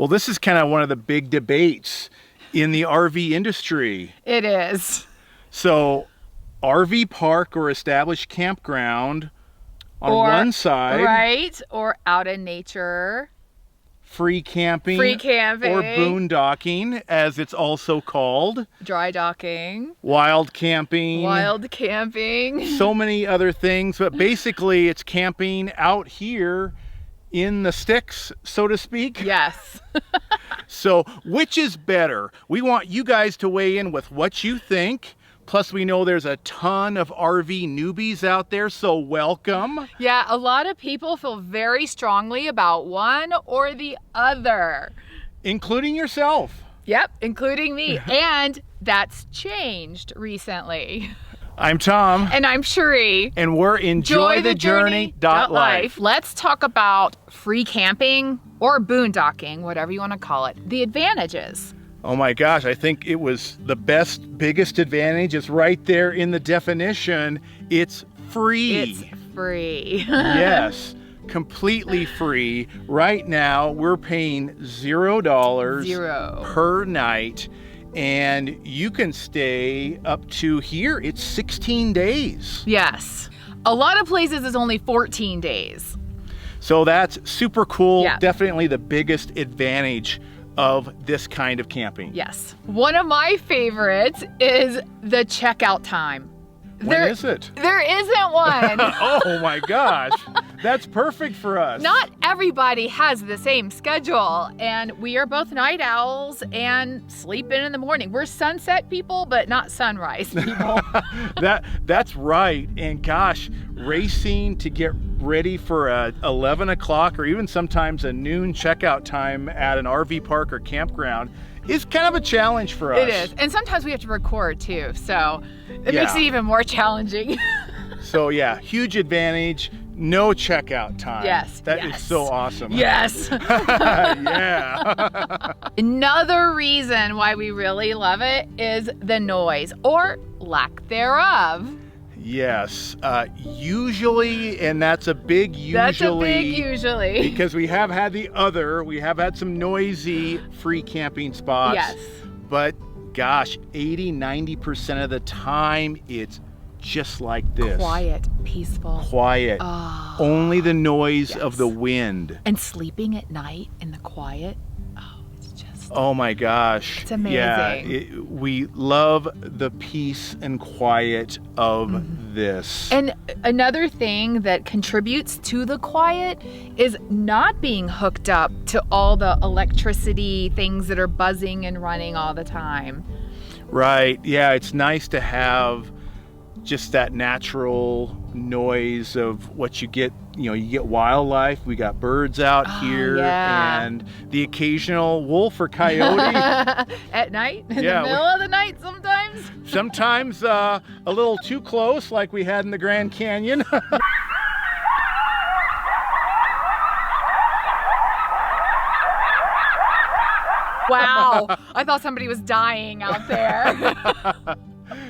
Well, this is kind of one of the big debates in the RV industry. It is. So, RV park or established campground on one side. Right, or out in nature. Free camping. Free camping. Or boondocking, as it's also called. Dry docking. Wild camping. Wild camping. So many other things, but basically it's camping out here in the sticks, so to speak. Yes. So, which is better? We want you guys to weigh in with what you think. Plus, we know there's a ton of RV newbies out there, so welcome. Yeah, a lot of people feel very strongly about one or the other. Including yourself. Yep, including me. And that's changed recently. I'm Tom. And I'm Cheri. And we're EnjoyTheJourney.Life. Let's talk about free camping or boondocking, whatever you want to call it. The advantages. Oh my gosh, I think it was the biggest advantage is right there in the definition. It's free. It's free. Yes, completely free. Right now, we're paying $0 per night, and you can stay up to here. It's 16 days. Yes. A lot of places is only 14 days. So that's super cool. Yeah. Definitely the biggest advantage of this kind of camping. Yes. One of my favorites is the checkout time. When is it? There isn't one. Oh my gosh. That's perfect for us. Not everybody has the same schedule, and we are both night owls and sleep in the morning. We're sunset people, but not sunrise people. That's right. And gosh, racing to get ready for a 11 o'clock or even sometimes a noon checkout time at an RV park or campground is kind of a challenge for us. It is. And sometimes we have to record too, so it makes it even more challenging. So yeah, huge advantage. No checkout time. Yes. That is so awesome. Yes. Yeah. Another reason why we really love it is the noise or lack thereof. Yes. Usually, and that's a big usually. That's a big usually. Because we have had some noisy free camping spots. Yes. But gosh, 80-90% of the time, it's just like this. Quiet, peaceful. Quiet. Oh, only the noise of the wind. And sleeping at night in the quiet. Oh, it's just. Oh my gosh. It's amazing. Yeah, we love the peace and quiet of this. And another thing that contributes to the quiet is not being hooked up to all the electricity things that are buzzing and running all the time. Right. Yeah, it's nice to have just that natural noise of what you get. You know, you get wildlife. We got birds out here, and the occasional wolf or coyote. At night? In the middle of the night sometimes? Sometimes a little too close, like we had in the Grand Canyon. Wow, I thought somebody was dying out there.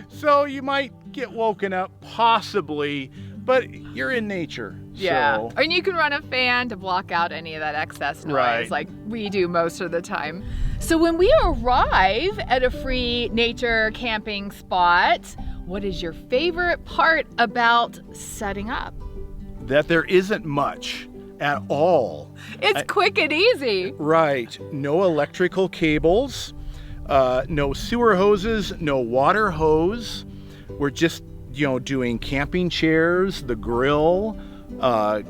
So you might get woken up, possibly, but you're in nature. Yeah, so. and you can run a fan to block out any of that excess noise, like we do most of the time. So when we arrive at a free nature camping spot, what is your favorite part about setting up? That there isn't much at all. It's quick and easy. Right. No electrical cables, no sewer hoses, no water hose. We're just, doing camping chairs, the grill.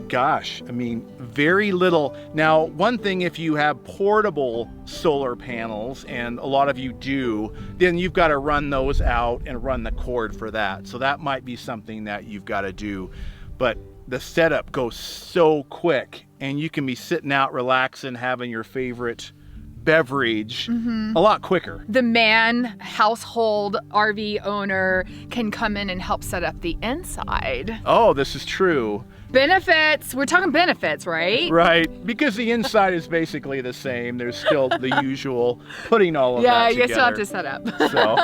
Gosh, I mean, very little. Now, one thing, if you have portable solar panels, and a lot of you do, then you've got to run those out and run the cord for that. So that might be something that you've got to do. But the setup goes so quick, and you can be sitting out relaxing, having your favorite beverage a lot quicker. The household RV owner can come in and help set up the inside. Oh, this is true. Benefits, we're talking benefits, right? Right, because the inside is basically the same. There's still the usual putting all of that together. Yeah, you still have to set up. So.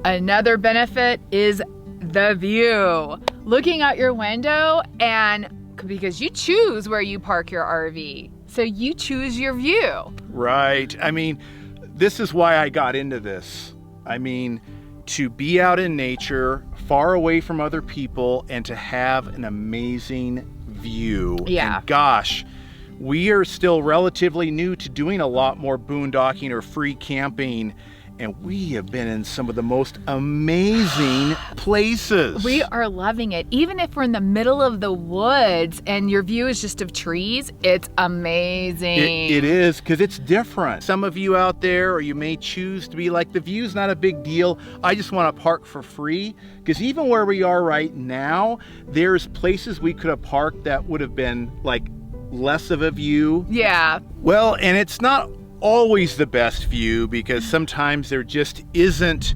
Another benefit is the view. Looking out your window, and because you choose where you park your RV, so you choose your view. Right. I mean, this is why I got into this. I mean, to be out in nature, far away from other people, and to have an amazing view. Yeah. And gosh, we are still relatively new to doing a lot more boondocking or free camping, and we have been in some of the most amazing places. We are loving it. Even if we're in the middle of the woods and your view is just of trees, it's amazing. It is, because it's different. Some of you out there, or you may choose to be like, the view's not a big deal. I just want to park for free. Because even where we are right now, there's places we could have parked that would have been like less of a view. Yeah. Well, and it's not always the best view, because sometimes there just isn't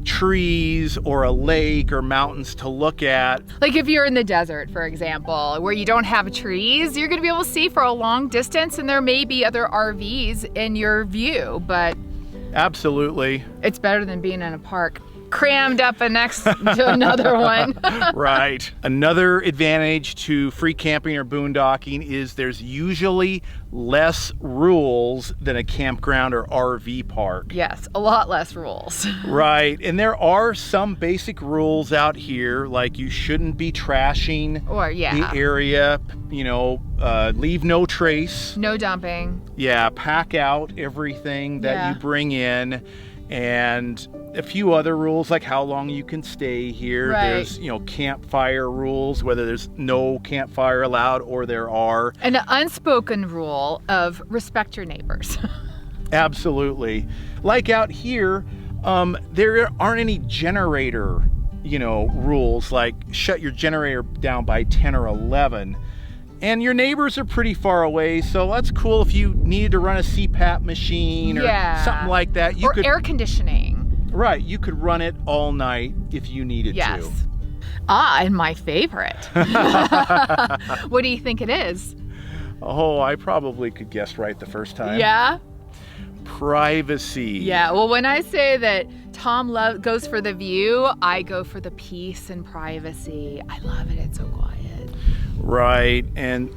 trees or a lake or mountains to look at. Like if you're in the desert, for example, where you don't have trees, you're going to be able to see for a long distance, and there may be other RVs in your view, but Absolutely. it's better than being in a park crammed up next to another one. Right. Another advantage to free camping or boondocking is there's usually less rules than a campground or RV park. Yes, a lot less rules. Right. And there are some basic rules out here, like you shouldn't be trashing Or, yeah. the area, leave no trace. No dumping. Yeah, pack out everything that Yeah. you bring in, and a few other rules like how long you can stay here. Right. There's, campfire rules, whether there's no campfire allowed or there are. And an unspoken rule of respect your neighbors. Absolutely. Like out here, there aren't any generator, rules like shut your generator down by 10 or 11. And your neighbors are pretty far away, so that's cool if you needed to run a CPAP machine or something like that. Or air conditioning. Right, you could run it all night if you needed Yes. to. And my favorite. What do you think it is? Oh, I probably could guess right the first time. Yeah? Privacy. Yeah, well, when I say that Tom goes for the view, I go for the peace and privacy. I love it, it's so quiet. Right, and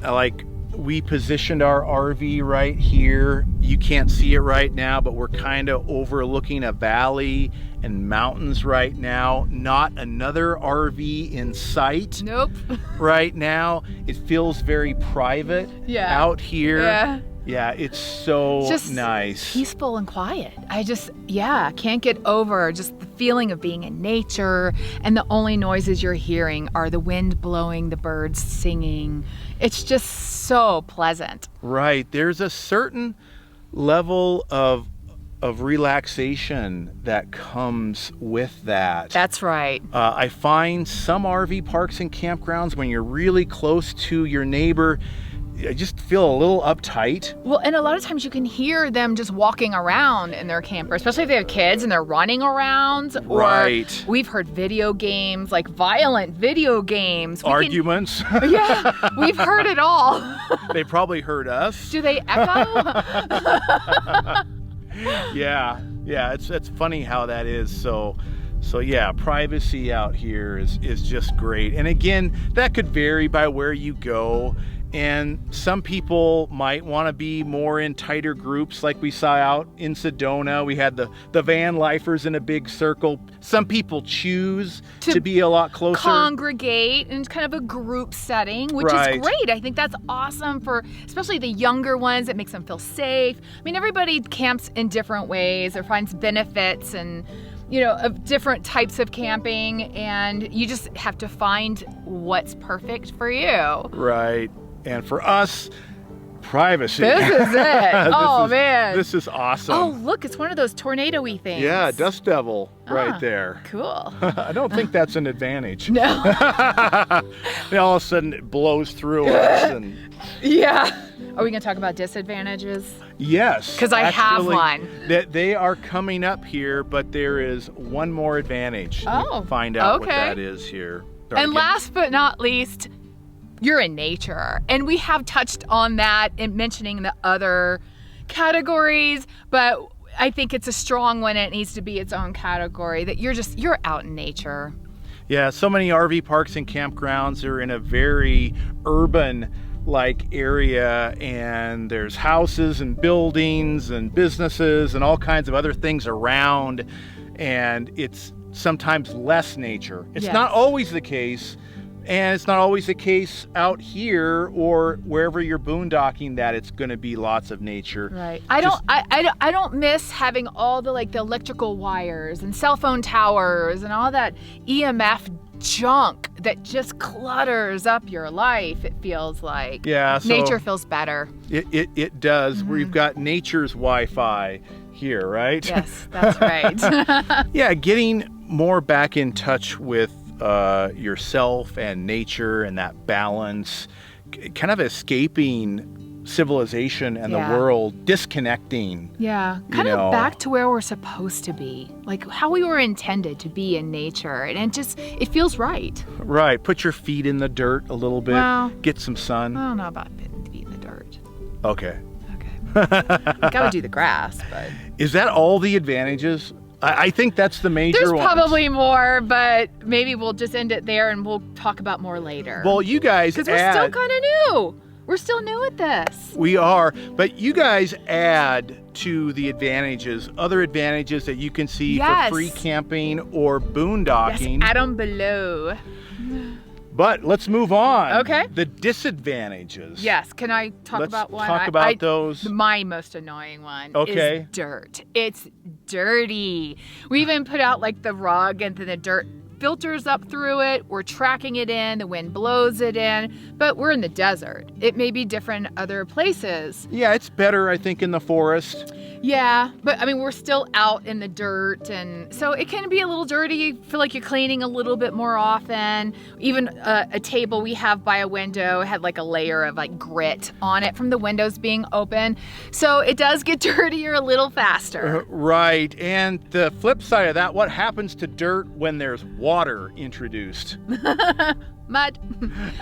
we positioned our RV right here. You can't see it right now, but we're kind of overlooking a valley and mountains right now. Not another RV in sight. Nope. Right now. It feels very private out here. Yeah. Yeah, it's so Just nice. Peaceful and quiet. I just, can't get over just the feeling of being in nature, and the only noises you're hearing are the wind blowing, the birds singing. It's just so pleasant. Right. There's a certain level of relaxation that comes with that. That's right. I find some RV parks and campgrounds, when you're really close to your neighbor, I just feel a little uptight. Well, and a lot of times you can hear them just walking around in their camper, especially if they have kids and they're running around. Right. Or we've heard video games, like violent video games. Arguments. Yeah, we've heard it all. They probably heard us. Do they echo? Yeah, it's funny how that is. So yeah, privacy out here is just great. And again, that could vary by where you go. And some people might want to be more in tighter groups, like we saw out in Sedona. We had the van lifers in a big circle. Some people choose to be a lot closer. Congregate in kind of a group setting, which is great. I think that's awesome for especially the younger ones. It makes them feel safe. I mean, everybody camps in different ways or finds benefits and of different types of camping, and you just have to find what's perfect for you. Right. And for us, privacy. This is it. Man. This is awesome. Oh, look, it's one of those tornado-y things. Yeah, Dust Devil right there. Cool. I don't think that's an advantage. No. And all of a sudden it blows through us. Yeah. Are we going to talk about disadvantages? Yes. Because I have one. They are coming up here, but there is one more advantage. Oh, find out what that is here. And last but not least, you're in nature. And we have touched on that in mentioning the other categories, but I think it's a strong one. It needs to be its own category, that you're out in nature. Yeah, so many RV parks and campgrounds are in a very urban like area, and there's houses and buildings and businesses and all kinds of other things around, and it's sometimes less nature. It's not always the case, and it's not always the case out here or wherever you're boondocking that it's going to be lots of nature. Right. I don't miss having all the like the electrical wires and cell phone towers and all that EMF junk that just clutters up your life, it feels like. Yeah. So nature feels better. It does. We've got nature's Wi-Fi here, right? Yes, that's right. Yeah, getting more back in touch with yourself and nature and that balance, kind of escaping civilization and the world, disconnecting. Yeah, kind of back to where we're supposed to be, like how we were intended to be in nature, and it feels right. Right, put your feet in the dirt a little bit, get some sun. I don't know about putting feet in the dirt. Okay. Like I would do the grass, but... Is that all the advantages? I think that's the major There's ones. probably more, but maybe we'll just end it there and we'll talk about more later. Well, you guys because we're still kind of new. We're still new at this. We are, but you guys add to the advantages, other advantages that you can see for free camping or boondocking. Yes, add them below. But let's move on. Okay. The disadvantages. Yes, can I talk about one? Let's talk about those. My most annoying one is dirt. It's dirty. We even put out like the rug and then the dirt filters up through it. We're tracking it in, the wind blows it in, but we're in the desert. It may be different other places. Yeah, it's better, I think, in the forest. Yeah, but I mean, we're still out in the dirt, and so it can be a little dirty. You feel like you're cleaning a little bit more often. Even a table we have by a window had like a layer of like grit on it from the windows being open. So it does get dirtier a little faster. Right, and the flip side of that, what happens to dirt when there's water introduced? Mud.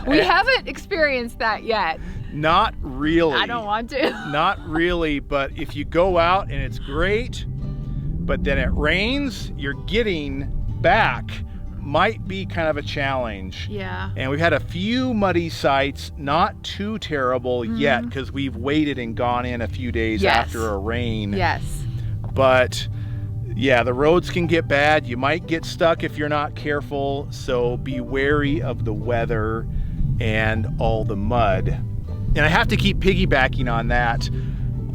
We haven't experienced that yet. Not really. I don't want to. Not really, but if you go out and it's great, but then it rains, you're getting back might be kind of a challenge. Yeah. And we've had a few muddy sites, not too terrible yet, because we've waited and gone in a few days after a rain. Yes. But yeah, the roads can get bad. You might get stuck if you're not careful, so be wary of the weather and all the mud. And I have to keep piggybacking on that.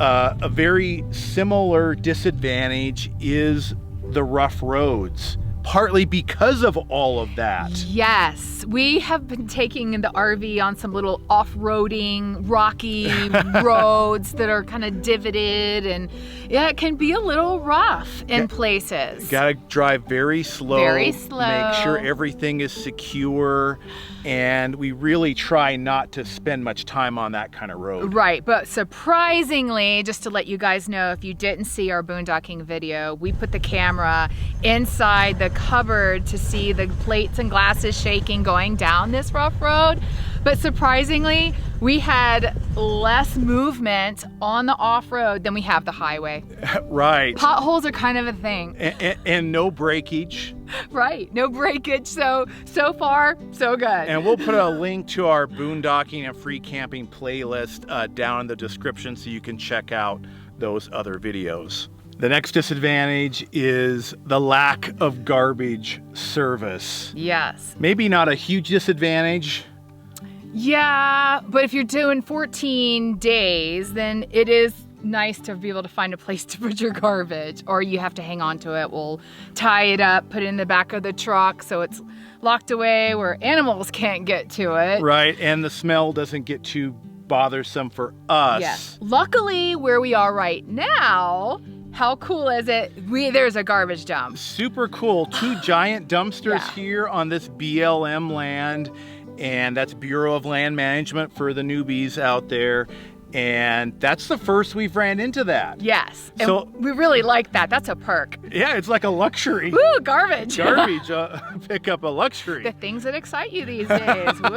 A very similar disadvantage is the rough roads, partly because of all of that. Yes, we have been taking the RV on some little off-roading, rocky roads that are kind of divoted, and yeah, it can be a little rough in places. Gotta drive very slow. Very slow. Make sure everything is secure, and we really try not to spend much time on that kind of road. Right, but surprisingly, just to let you guys know, if you didn't see our boondocking video, we put the camera inside the cupboard to see the plates and glasses shaking going down this rough road. But surprisingly, we had less movement on the off-road than we have the highway. Right. Potholes are kind of a thing. And no breakage. Right, no breakage. So far, so good. And we'll put a link to our boondocking and free camping playlist down in the description so you can check out those other videos. The next disadvantage is the lack of garbage service. Yes. Maybe not a huge disadvantage. Yeah, but if you're doing 14 days, then it is nice to be able to find a place to put your garbage, or you have to hang on to it. We'll tie it up, put it in the back of the truck so it's locked away where animals can't get to it. Right, and the smell doesn't get too bothersome for us. Yes. Luckily, where we are right now, how cool is it? There's a garbage dump. Super cool. 2 giant dumpsters here on this BLM land, and that's Bureau of Land Management for the newbies out there. And that's the first we've ran into that. Yes. So and we really like that. That's a perk. Yeah, it's like a luxury. Woo, garbage. Garbage, pick up a luxury. The things that excite you these days. Woo.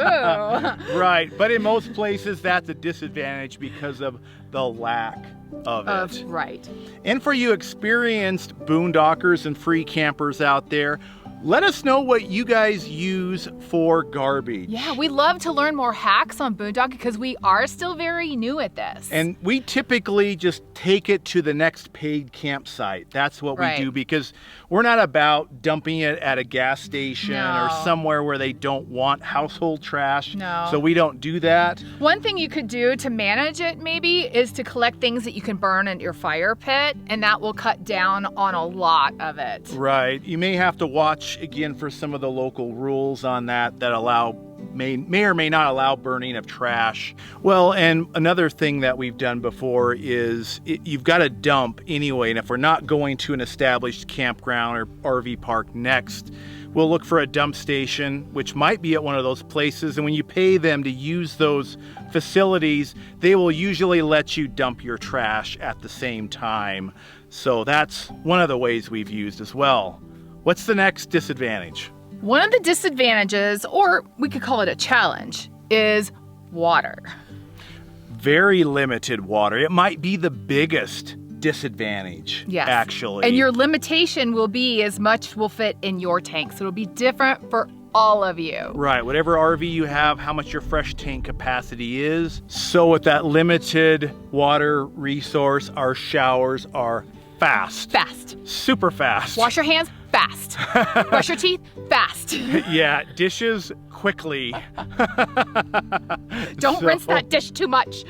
Right, but in most places that's a disadvantage because of the lack of it. Right. And for you experienced boondockers and free campers out there, Let us know what you guys use for garbage. Yeah, we love to learn more hacks on boondocking because we are still very new at this. And we typically just take it to the next paid campsite. That's what we do, because we're not about dumping it at a gas station or somewhere where they don't want household trash. No. So we don't do that. One thing you could do to manage it maybe is to collect things that you can burn in your fire pit, and that will cut down on a lot of it. Right. You may have to watch again for some of the local rules on that may or may not allow burning of trash. Well, and another thing that we've done before is you've got to dump anyway. And if we're not going to an established campground or RV park next, we'll look for a dump station, which might be at one of those places. And when you pay them to use those facilities, they will usually let you dump your trash at the same time. So that's one of the ways we've used as well. What's the next disadvantage? One of the disadvantages, or we could call it a challenge, is water. Very limited water. It might be the biggest disadvantage, actually. And your limitation will be as much will fit in your tank. So it'll be different for all of you. Right. Whatever RV you have, how much your fresh tank capacity is. So with that limited water resource, our showers are fast. Fast. Super fast. Wash your hands fast. Brush your teeth fast. Yeah, dishes quickly. Don't rinse that dish too much.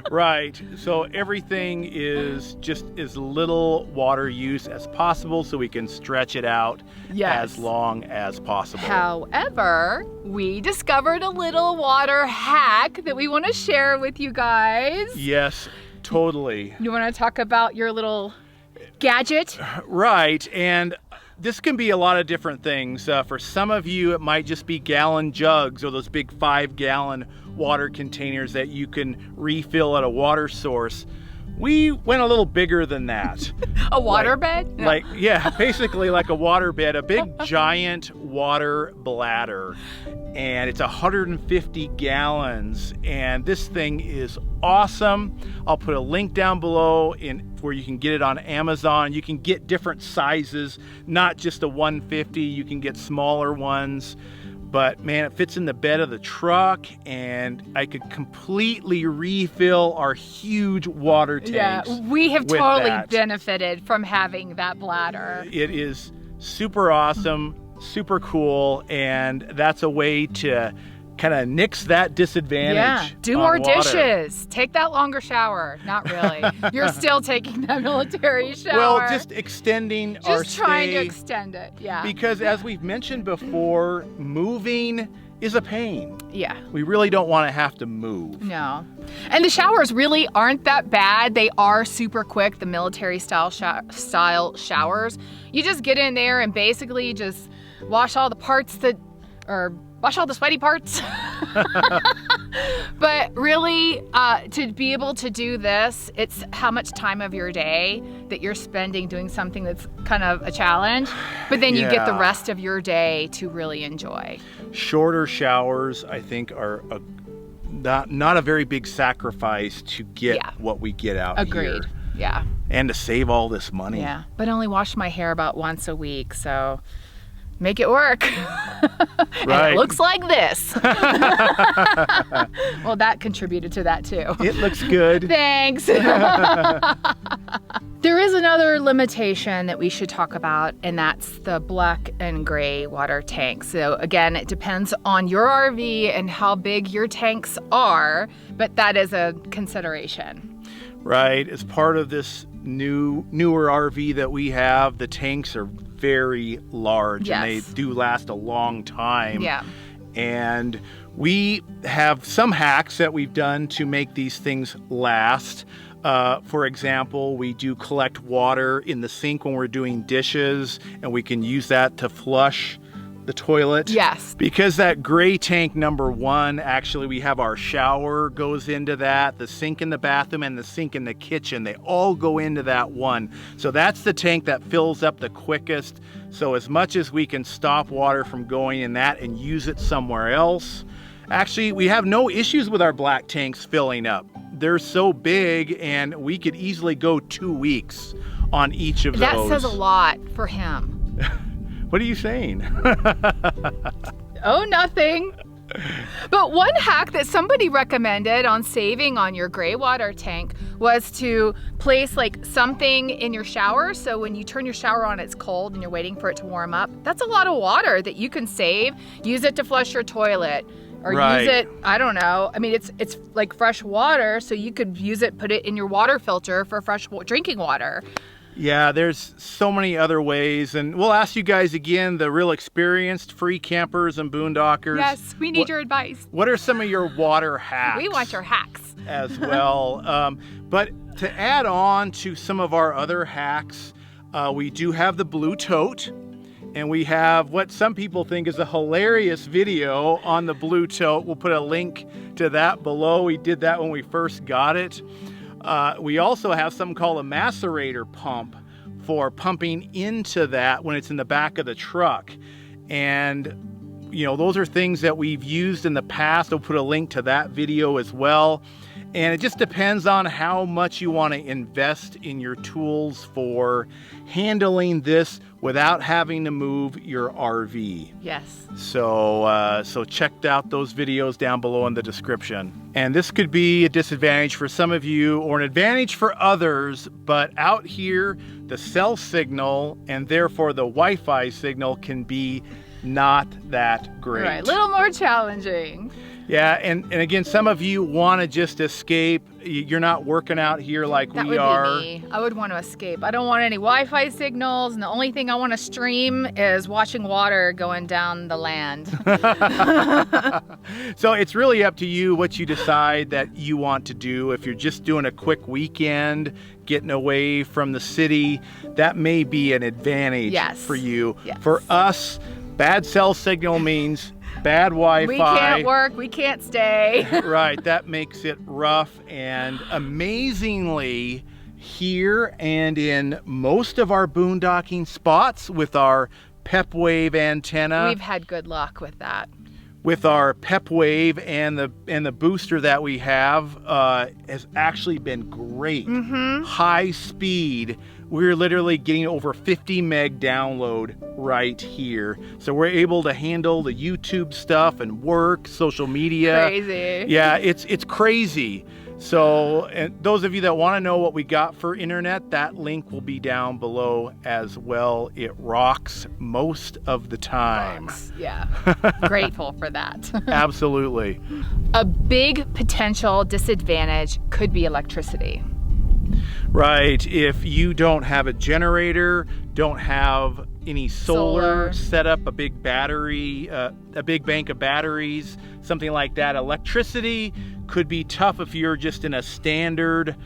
Right. So everything is just as little water use as possible so we can stretch it out as long as possible. However, we discovered a little water hack that we want to share with you guys. Yes, totally. You want to talk about your little gadget? Right. And this can be a lot of different things. For some of you, it might just be gallon jugs or those big 5-gallon water containers that you can refill at a water source. We went a little bigger than that. A water bed? No. Basically like a water bed, a big giant water bladder. And it's 150 gallons. And this thing is awesome. I'll put a link down below where you can get it on Amazon. You can get different sizes, not just a 150. You can get smaller ones. But man, it fits in the bed of the truck, and I could completely refill our huge water tanks. Yeah, we have totally benefited from having that bladder. It is super awesome, super cool, and that's a way to kind of nix that disadvantage. Yeah, do more dishes. Take that longer shower. Not really. You're still taking that military shower. Well, just extending our stay. Just trying to extend it, yeah. Because as we've mentioned before, moving is a pain. Yeah. We really don't want to have to move. No. And the showers really aren't that bad. They are super quick, the military style showers. You just get in there and basically just wash all the wash all the sweaty parts. But really, to be able to do this, it's how much time of your day that you're spending doing something that's kind of a challenge, but then you get the rest of your day to really enjoy. Shorter showers, I think, are not a very big sacrifice to get what we get out here. Agreed. Yeah. And to save all this money. Yeah, but I only wash my hair about once a week, so make it work. Right. And it looks like this. Well, that contributed to that too. It looks good. Thanks. There is another limitation that we should talk about, and that's the black and gray water tanks. So again, it depends on your RV and how big your tanks are, but that is a consideration. Right. As part of this newer RV that we have, the tanks are very large and they do last a long time. Yeah. And we have some hacks that we've done to make these things last. For example, we do collect water in the sink when we're doing dishes, and we can use that to flush the toilet. Yes. Because that gray tank number 1, actually we have our shower goes into that, the sink in the bathroom and the sink in the kitchen, they all go into that one. So that's the tank that fills up the quickest. So as much as we can stop water from going in that and use it somewhere else, actually we have no issues with our black tanks filling up. They're so big and we could easily go 2 weeks on each of those. That says a lot for him. What are you saying? Oh, nothing. But one hack that somebody recommended on saving on your gray water tank was to place like something in your shower. So when you turn your shower on, it's cold and you're waiting for it to warm up. That's a lot of water that you can save. Use it to flush your toilet or use it, I don't know. I mean, it's like fresh water, so you could use it, put it in your water filter for fresh drinking water. Yeah, there's so many other ways, and we'll ask you guys again, the real experienced free campers and boondockers. Yes, we need your advice. What are some of your water hacks? We want your hacks. As well. But to add on to some of our other hacks, we do have the blue tote, and we have what some people think is a hilarious video on the blue tote. We'll put a link to that below. We did that when we first got it. We also have something called a macerator pump for pumping into that when it's in the back of the truck. And, you know, those are things that we've used in the past. We'll put a link to that video as well. And it just depends on how much you want to invest in your tools for handling this without having to move your RV. Yes. So check out those videos down below in the description. And this could be a disadvantage for some of you or an advantage for others, but out here, the cell signal and therefore the Wi-Fi signal can be not that great. Right, a little more challenging. Yeah, and again, some of you want to just escape. You're not working out here like we are. That would be me. I would want to escape. I don't want any Wi-Fi signals, and the only thing I want to stream is watching water going down the land. So it's really up to you what you decide that you want to do. If you're just doing a quick weekend, getting away from the city, that may be an advantage for you. Yes. For us, bad cell signal means bad Wi-Fi. We can't work, we can't stay. Right, that makes it rough. And amazingly, here and in most of our boondocking spots with our PepWave antenna, we've had good luck with that. With our PepWave and the booster that we have has actually been great. High speed. We're literally getting over 50 meg download right here. So we're able to handle the YouTube stuff and work, social media. Crazy. Yeah, it's crazy. So, and those of you that want to know what we got for internet, that link will be down below as well. It rocks most of the time. Rocks. Yeah, grateful for that. Absolutely. A big potential disadvantage could be electricity. Right, if you don't have a generator, don't have any solar, set up a big battery, a big bank of batteries, something like that. Electricity could be tough if you're just in a standard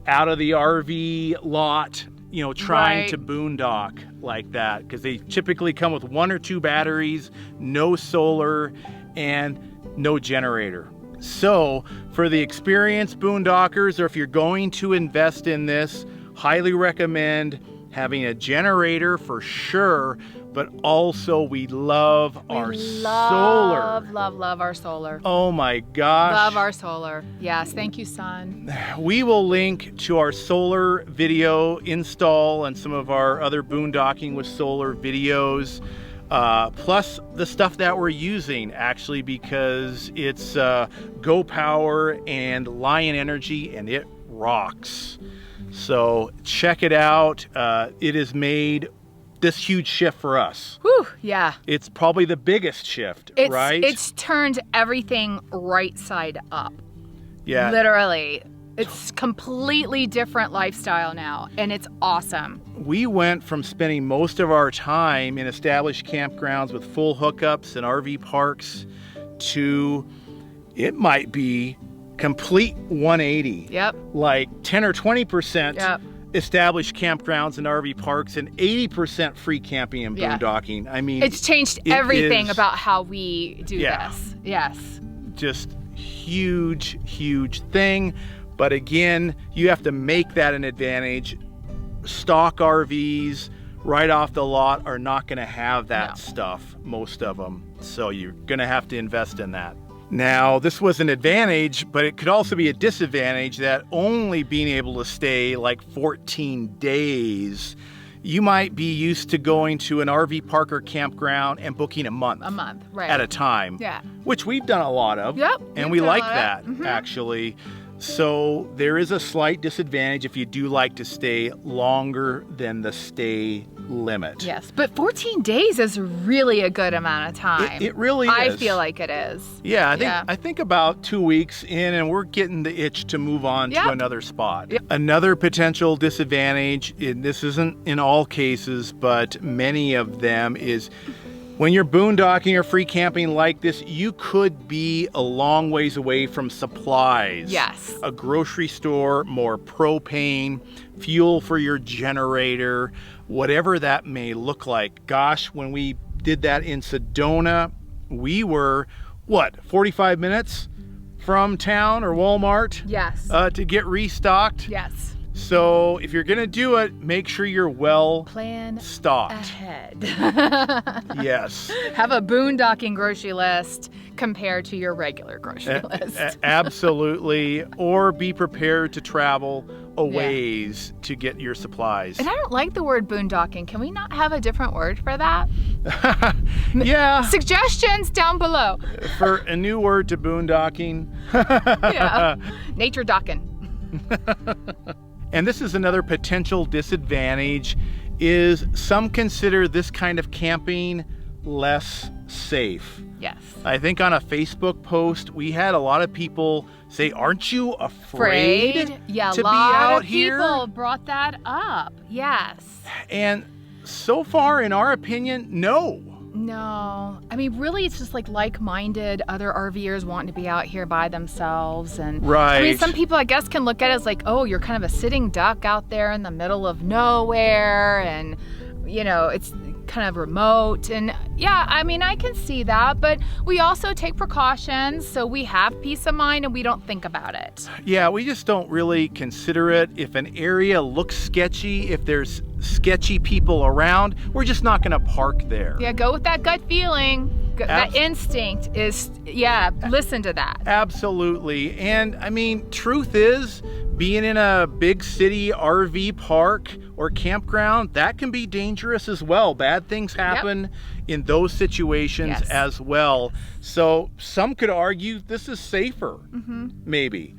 out of the RV lot, you know, trying to boondock like that, because they typically come with 1 or 2 batteries, no solar, and no generator. So for the experienced boondockers, or if you're going to invest in this, highly recommend having a generator for sure, but also we love our solar. Love our solar. Oh my gosh. Love our solar. Yes, thank you, son. We will link to our solar video install and some of our other boondocking with solar videos. Plus the stuff that we're using, actually, because it's Go Power and Lion Energy, and it rocks. So check it out. It has made this huge shift for us. Whew, yeah. It's probably the biggest shift, right? It's turned everything right side up. Yeah. Literally. It's completely different lifestyle now, and it's awesome. We went from spending most of our time in established campgrounds with full hookups and RV parks to, it might be complete 180. Yep. Like 10 or 20% established campgrounds and RV parks and 80% free camping and boondocking. I mean, it's changed everything about how we do this. Yes. Just huge, huge thing. But again, you have to make that an advantage. Stock RVs right off the lot are not going to have that stuff, most of them. So you're going to have to invest in that. Now, this was an advantage, but it could also be a disadvantage that only being able to stay like 14 days You might be used to going to an RV park or campground and booking a month. Right. At a time. Yeah. Which we've done a lot of. Yep. And we like that, actually. So there is a slight disadvantage if you do like to stay longer than the stay limit. Yes, but 14 days is really a good amount of time. It really is. I feel like it is. Yeah, I think about 2 weeks in and we're getting the itch to move on to another spot. Yep. Another potential disadvantage, and this isn't in all cases, but many of them, is when you're boondocking or free camping like this, you could be a long ways away from supplies. Yes. A grocery store, more propane, fuel for your generator, whatever that may look like. Gosh, when we did that in Sedona, we were, 45 minutes from town or Walmart? Yes. To get restocked? Yes. So if you're gonna do it, make sure you're well stocked. Ahead. Yes. Have a boondocking grocery list compared to your regular grocery list. Absolutely. Or be prepared to travel a ways to get your supplies. And I don't like the word boondocking. Can we not have a different word for that? Yeah. Suggestions down below. For a new word to boondocking. Nature docking. And this is another potential disadvantage, is some consider this kind of camping less safe. Yes. I think on a Facebook post, we had a lot of people say, aren't you afraid Yeah, to a be lot out of here? people brought that up. Yes. And so far, in our opinion, no. No. I mean, really, it's just like-minded other RVers wanting to be out here by themselves. And right. I mean, some people, I guess, can look at it as like, oh, you're kind of a sitting duck out there in the middle of nowhere. And, you know, it's kind of remote. And yeah, I mean, I can see that. But we also take precautions. So we have peace of mind and we don't think about it. Yeah, we just don't really consider it. If an area looks sketchy, if there's sketchy people around, we're just not going to park there. Yeah, go with that gut feeling. That instinct is, listen to that. Absolutely. And I mean, truth is, being in a big city RV park or campground, that can be dangerous as well. Bad things happen in those situations as well. So some could argue this is safer, maybe.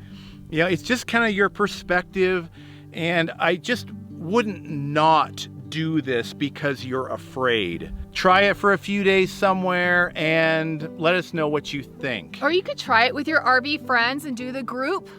You know, it's just kind of your perspective. And I just wouldn't not do this because you're afraid. Try it for a few days somewhere and let us know what you think. Or you could try it with your RV friends and do the group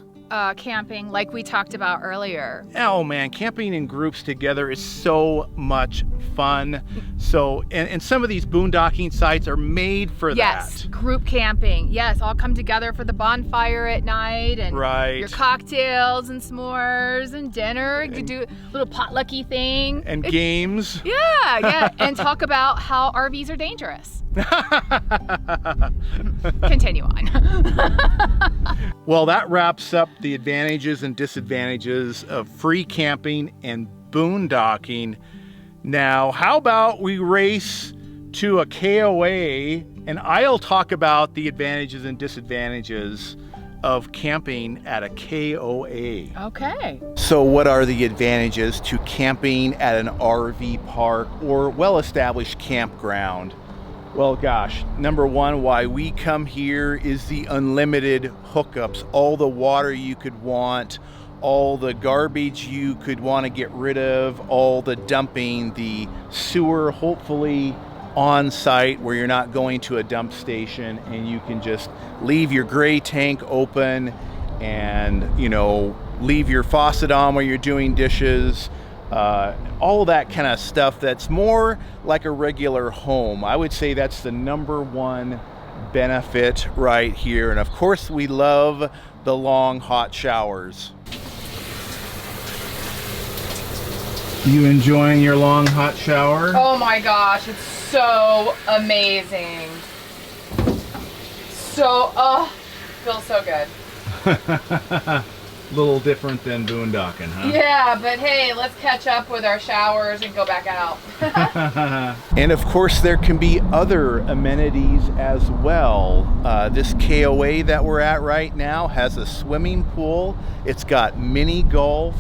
camping like we talked about earlier. Oh man, camping in groups together is so much fun. So, and some of these boondocking sites are made for that. Yes, group camping. Yes, all come together for the bonfire at night and your cocktails and s'mores and dinner. You do a little potlucky thing. And games. Yeah, and talk about how RVs are dangerous. Continue on. Well, that wraps up the advantages and disadvantages of free camping and boondocking. Now, how about we race to a KOA and I'll talk about the advantages and disadvantages of camping at a KOA. Okay. So what are the advantages to camping at an RV park or well-established campground? Well, gosh, number one, why we come here is the unlimited hookups, all the water you could want, all the garbage you could want to get rid of, all the dumping, the sewer, hopefully on site where you're not going to a dump station and you can just leave your gray tank open and, you know, leave your faucet on while you're doing dishes. All that kind of stuff that's more like a regular home. I would say that's the number one benefit right here. And of course, we love the long hot showers. You enjoying your long hot shower? Oh my gosh, it's so amazing. So, feels so good. Little different than boondocking, huh? Yeah, but hey, let's catch up with our showers and go back out. And of course, there can be other amenities as well. This KOA that we're at right now has a swimming pool. It's got mini golf.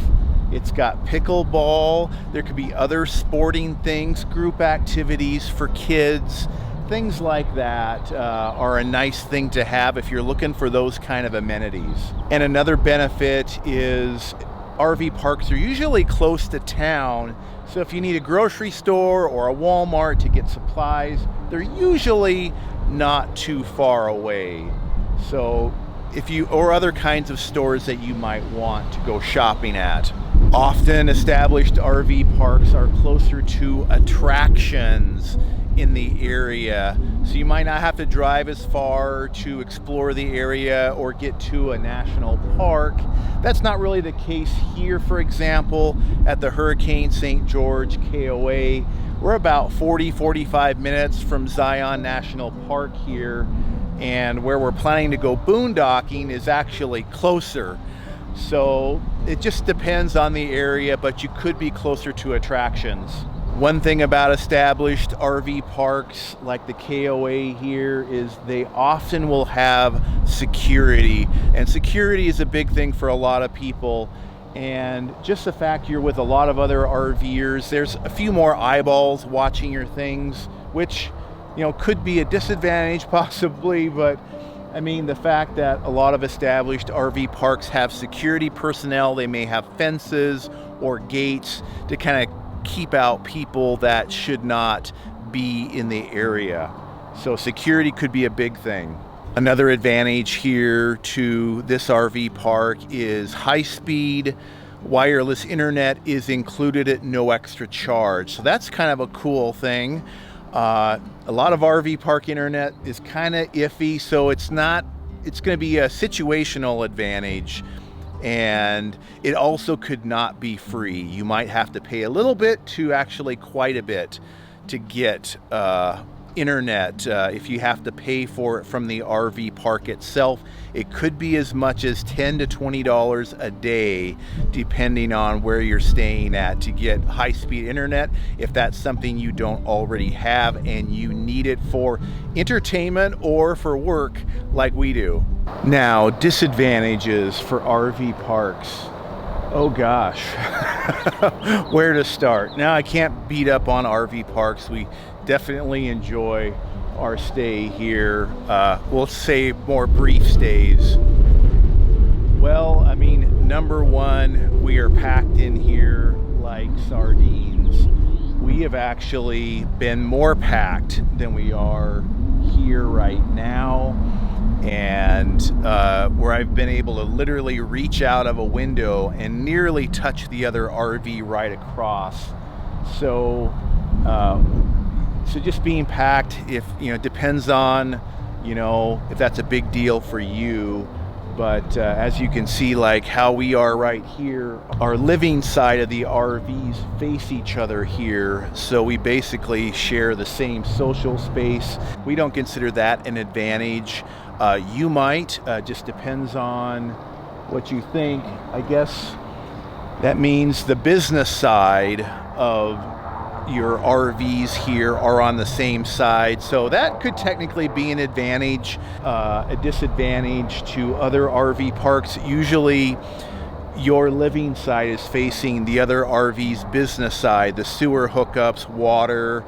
It's got pickleball. There could be other sporting things, group activities for kids. Things like that are a nice thing to have if you're looking for those kind of amenities. And another benefit is RV parks are usually close to town. So if you need a grocery store or a Walmart to get supplies, they're usually not too far away. So or other kinds of stores that you might want to go shopping at. Often established RV parks are closer to attractions in the area, so you might not have to drive as far to explore the area or get to a national park. That's not really the case here. For example, at the Hurricane St. George KOA, we're about 40-45 minutes from Zion National Park here, and where we're planning to go boondocking is actually closer. So it just depends on the area, but you could be closer to attractions. One thing about established RV parks like the KOA here is they often will have security, and security is a big thing for a lot of people. And just the fact you're with a lot of other RVers, there's a few more eyeballs watching your things, which, you know, could be a disadvantage possibly, but I mean, the fact that a lot of established RV parks have security personnel, they may have fences or gates to kind of keep out people that should not be in the area. So security could be a big thing. Another advantage here to this RV park is high-speed wireless internet is included at no extra charge. So that's kind of a cool thing. A lot of RV park internet is kind of iffy, so it's going to be a situational advantage. And it also could not be free. You might have to pay a little bit to actually quite a bit to get internet. If you have to pay for it from the RV park itself, it could be as much as $10 to $20 a day, depending on where you're staying at, to get high-speed internet if that's something you don't already have and you need it for entertainment or for work like we do. Now, disadvantages for RV parks. Oh gosh, where to start? Now, I can't beat up on RV parks. We definitely enjoy our stay here. We'll say more brief stays. Well, I mean, number one, we are packed in here like sardines. We have actually been more packed than we are here right now. And where I've been able to literally reach out of a window and nearly touch the other RV right across. So just being packed, if depends on if that's a big deal for you. But as you can see, like how we are right here, our living side of the RVs face each other here. So we basically share the same social space. We don't consider that an advantage. You might, just depends on what you think. I guess that means the business side of your RVs here are on the same side, so that could technically be an advantage. A disadvantage to other RV parks, usually your living side is facing the other RV's business side, the sewer hookups, water,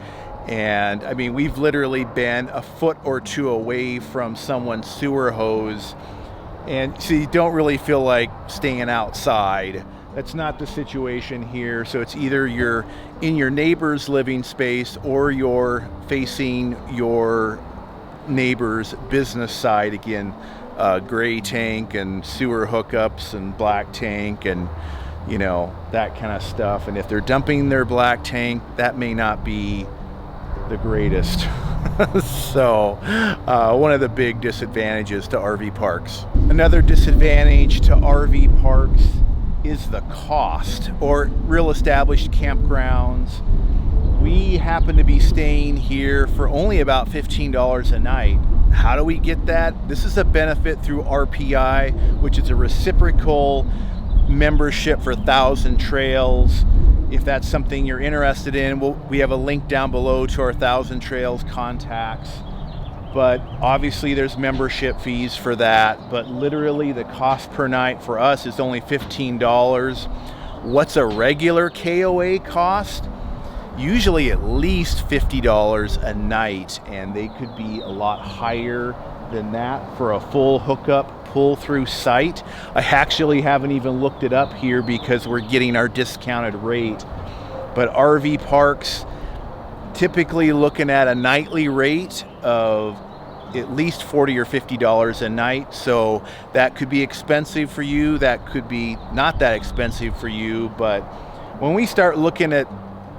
and I mean, we've literally been a foot or two away from someone's sewer hose, and so you don't really feel like staying outside. That's not the situation here. So it's either you're in your neighbor's living space or you're facing your neighbor's business side. Again, gray tank and sewer hookups and black tank and that kind of stuff. And if they're dumping their black tank, that may not be the greatest. So one of the big disadvantages to RV parks. Another disadvantage to RV parks is the cost, or real established campgrounds. We happen to be staying here for only about $15 a night. How do we get that? This is a benefit through RPI, which is a reciprocal membership for 1,000 Trails. If that's something you're interested in, we have a link down below to our 1,000 Trails contacts. But obviously there's membership fees for that, but literally the cost per night for us is only $15. What's a regular KOA cost? Usually at least $50 a night, and they could be a lot higher than that for a full hookup pull-through site. I actually haven't even looked it up here because we're getting our discounted rate. But RV parks, typically looking at a nightly rate of at least $40 or $50 a night. So that could be expensive for you. That could be not that expensive for you. But when we start looking at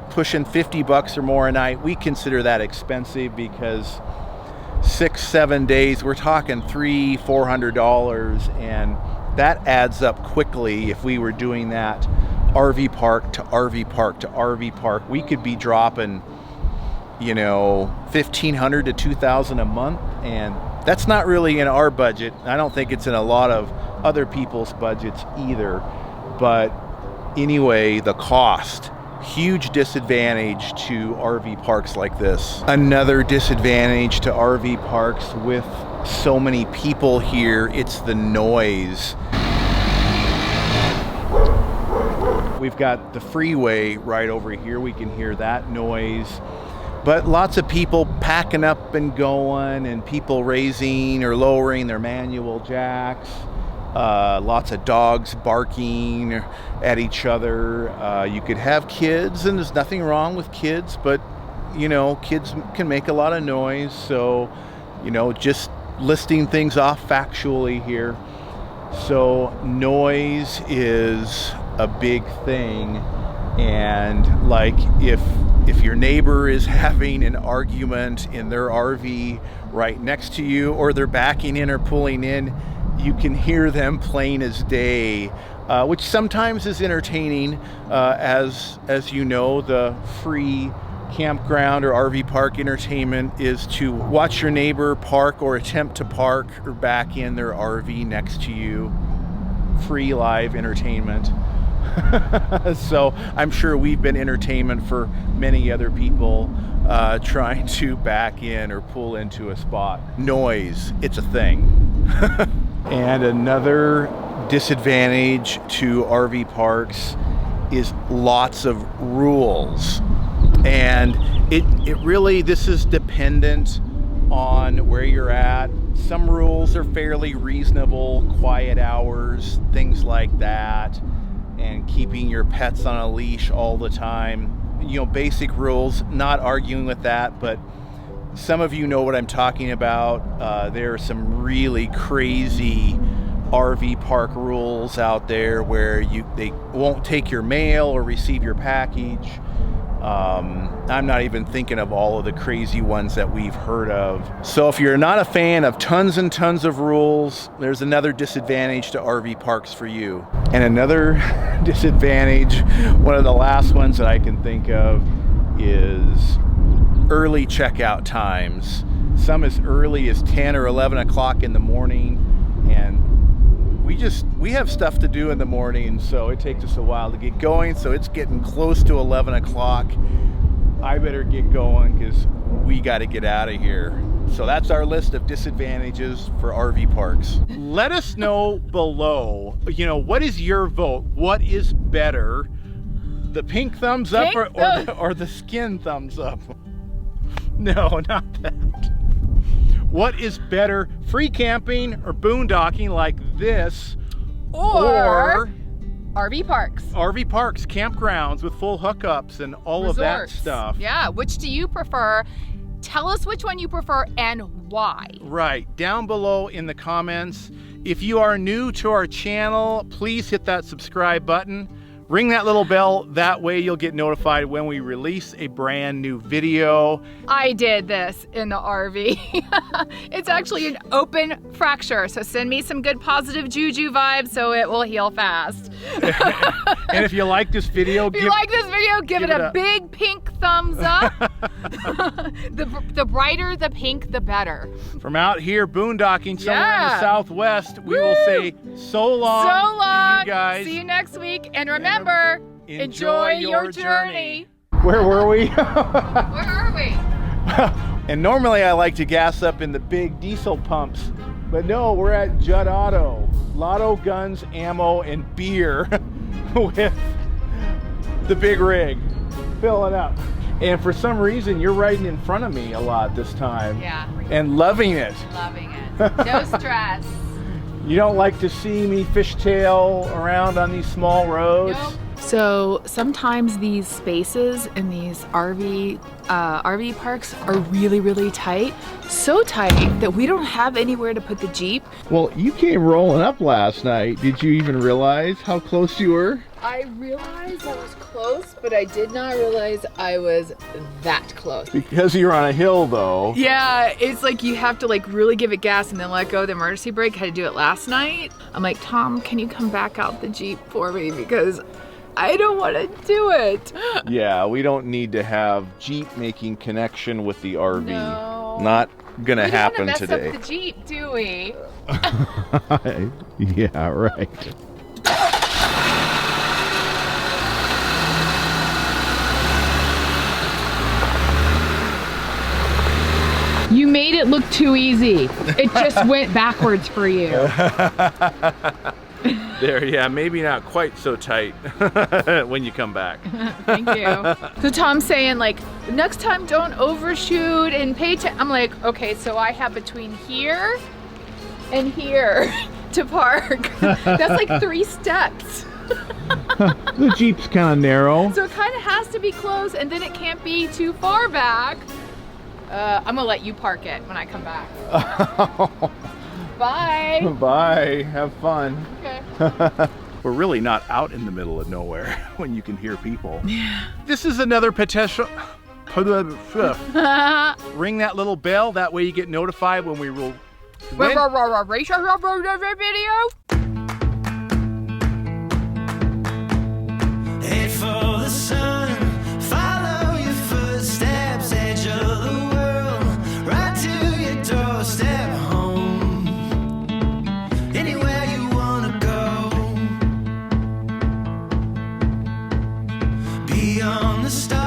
pushing $50 or more a night, we consider that expensive, because 6-7 days, we're talking $300-400, and that adds up quickly. If we were doing that RV park to RV park to RV park, we could be dropping, you know, $1,500 to $2,000 a month, and that's not really in our budget. I don't think it's in a lot of other people's budgets either. But anyway, the cost, huge disadvantage to RV parks like this. Another disadvantage to RV parks with so many people here, it's the noise. We've got the freeway right over here. We can hear that noise. But lots of people packing up and going, and people raising or lowering their manual jacks. Lots of dogs barking at each other. You could have kids, and there's nothing wrong with kids, but you know, kids can make a lot of noise. So, you know, just listing things off factually here. So noise is a big thing, and like if your neighbor is having an argument in their RV right next to you, or they're backing in or pulling in, you can hear them plain as day, which sometimes is entertaining. As you know, the free campground or RV park entertainment is to watch your neighbor park or attempt to park or back in their RV next to you. Free live entertainment. So I'm sure we've been entertainment for many other people trying to back in or pull into a spot. Noise, it's a thing. And another disadvantage to RV parks is lots of rules. And it really, this is dependent on where you're at. Some rules are fairly reasonable, quiet hours, things like that, and keeping your pets on a leash all the time. You know, basic rules, not arguing with that, but some of you know what I'm talking about. There are some really crazy RV park rules out there where they won't take your mail or receive your package. I'm not even thinking of all of the crazy ones that we've heard of. So if you're not a fan of tons and tons of rules, there's another disadvantage to RV parks for you. And another disadvantage, one of the last ones that I can think of, is early checkout times. Some as early as 10 or 11 o'clock in the morning, and we have stuff to do in the morning, so it takes us a while to get going. So it's getting close to 11 o'clock. I better get going because we got to get out of here. So that's our list of disadvantages for RV parks. Let us know below, you know, what is your vote? What is better, the pink thumbs up or the skin thumbs up? No, not that. What is better, free camping or boondocking like this, or RV parks? RV parks, campgrounds with full hookups and all Resorts. Of that stuff. Yeah, which do you prefer? Tell us which one you prefer and why. Right, down below in the comments. If you are new to our channel, please hit that subscribe button. Ring that little bell, that way you'll get notified when we release a brand new video. I did this in the RV. It's actually an open fracture, so send me some good positive juju vibes so it will heal fast. And if you like this video, give it a big pink thumbs up. The brighter the pink, the better. From out here boondocking somewhere in the Southwest, we will say so long. So long. To you guys. See you next week. And remember, enjoy your journey. Where were we? Where are we? And normally I like to gas up in the big diesel pumps, but no, we're at Judd Auto. Lotto, guns, ammo, and beer with the big rig, filling up. And for some reason, you're riding in front of me a lot this time. Yeah. And loving it. Loving it. No stress. You don't like to see me fishtail around on these small roads? Nope. So sometimes these spaces in these RV parks are really, really tight. So tight that we don't have anywhere to put the Jeep. Well, you came rolling up last night. Did you even realize how close you were? I realized I was close, but I did not realize I was that close. Because you're on a hill, though. Yeah, it's like you have to like really give it gas and then let go of the emergency brake. I had to do it last night. I'm like, Tom, can you come back out the Jeep for me? Because I don't want to do it. Yeah, we don't need to have Jeep making connection with the RV. No. Not gonna happen We don't today. mess up the Jeep, do we? Yeah, right. You made it look too easy. It just went backwards for you. There, yeah, maybe not quite so tight when you come back. Thank you. So Tom's saying like, next time don't overshoot and pay attention. I'm like, okay, so I have between here and here to park. That's like 3 steps. The Jeep's kind of narrow. So it kind of has to be close and then it can't be too far back. I'm gonna let you park it when I come back. Bye. Bye. Have fun. Okay. We're really not out in the middle of nowhere when you can hear people. Yeah. This is another potential. Ring that little bell. That way you get notified when we will. Race video. Head for the sun, follow your footsteps, edge of the world, right to your doorstep home. Anywhere you wanna go, beyond the stars.